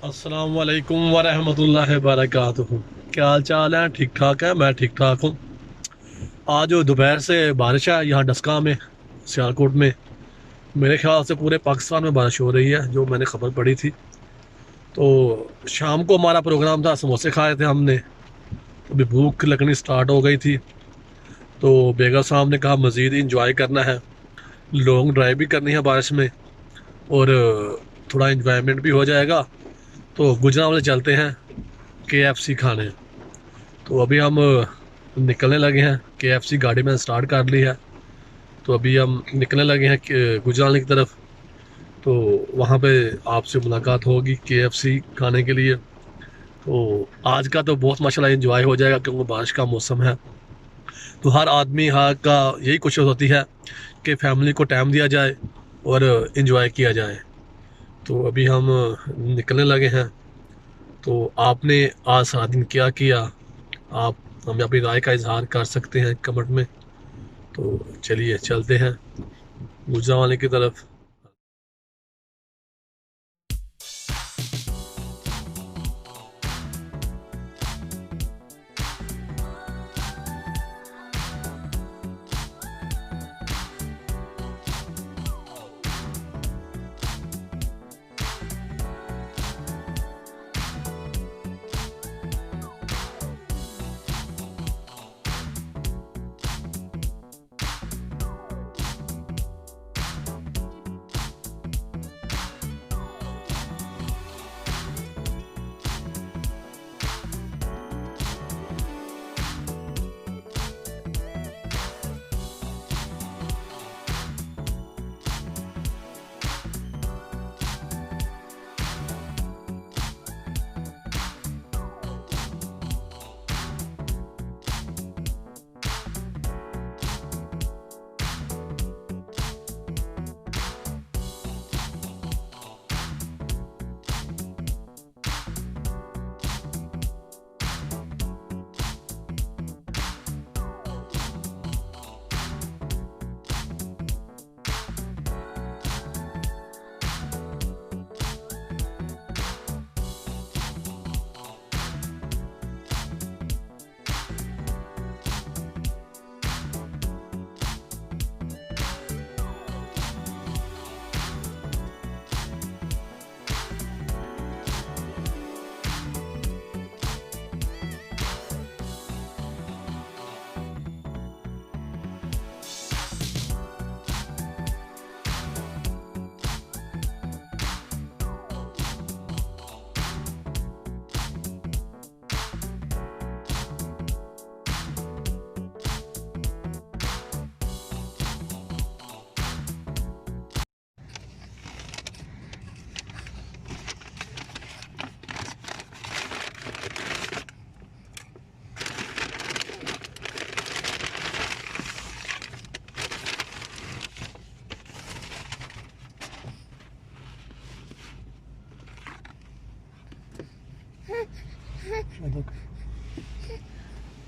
अस्सलाम वालेकुम वरहमतुल्लाहि वबरकातुहू। क्या हाल चाल है? ठीक ठाक है, मैं ठीक ठाक हूँ। आज दोपहर से बारिश है यहाँ डस्का में, सियालकोट में। मेरे ख्याल से पूरे पाकिस्तान में बारिश हो रही है, जो मैंने खबर पढ़ी थी। तो शाम को हमारा प्रोग्राम था, समोसे खाए थे हमने। अभी भूख लगनी स्टार्ट हो गई थी, तो बेगम साहब ने कहा मज़ीद इंजॉय करना है, लॉन्ग ड्राइव भी करनी है बारिश में, और थोड़ा इंजॉयमेंट भी हो जाएगा। तो गुजरांवाले चलते हैं KFC खाने। तो अभी हम निकलने लगे हैं। KFC गाड़ी में स्टार्ट कर ली है, तो अभी हम निकलने लगे हैं गुजरांवाले की तरफ। तो वहाँ पे आपसे मुलाकात होगी KFC खाने के लिए। तो आज का तो बहुत माशाल्लाह एंजॉय हो जाएगा, क्योंकि बारिश का मौसम है। तो हर आदमी हाँ का यही कोशिश होती है कि फैमिली को टाइम दिया जाए और एंजॉय किया जाए। तो अभी हम निकलने लगे हैं। तो आपने आज सारा दिन क्या किया, आप हमें अपनी राय का इजहार कर सकते हैं कमेंट में। तो चलिए चलते हैं गुजरांवाले की तरफ।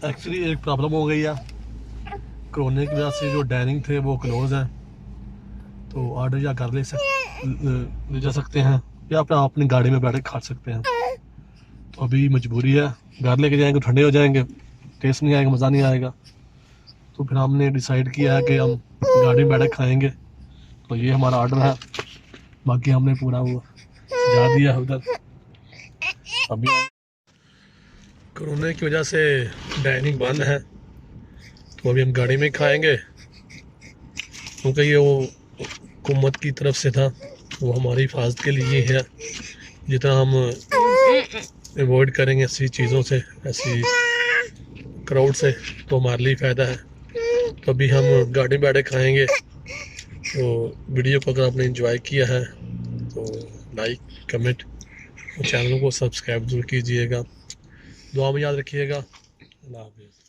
एक्चुअली एक प्रॉब्लम हो गई है, कोरोना की वजह से जो डाइनिंग थे वो क्लोज हैं। तो ऑर्डर या कर ले जा सकते हैं, या अपना अपनी गाड़ी में बैठ के खा सकते हैं। तो अभी मजबूरी है, घर लेके जाएंगे ठंडे हो जाएंगे, टेस्ट नहीं आएगा, मज़ा नहीं आएगा। तो फिर हमने डिसाइड किया है कि हम गाड़ी में बैठ के खाएंगे। तो ये हमारा ऑर्डर है, बाकी हमने पूरा वो सजा दिया है उधर। अभी कोरोना की वजह से डाइनिंग बंद है, तो अभी हम गाड़ी में खाएंगे, क्योंकि ये वो हुकूमत की तरफ से था, वो हमारी हिफाजत के लिए है। जितना हम अवॉइड करेंगे ऐसी चीज़ों से, ऐसी क्राउड से, तो हमारे लिए फ़ायदा है। तो अभी हम गाड़ी में बैठे खाएंगे। तो वीडियो को अगर आपने एंजॉय किया है तो लाइक कमेंट और चैनल को सब्सक्राइब जरूर कीजिएगा। दुआ में याद रखिएगा। अल्लाह हाफ़िज़।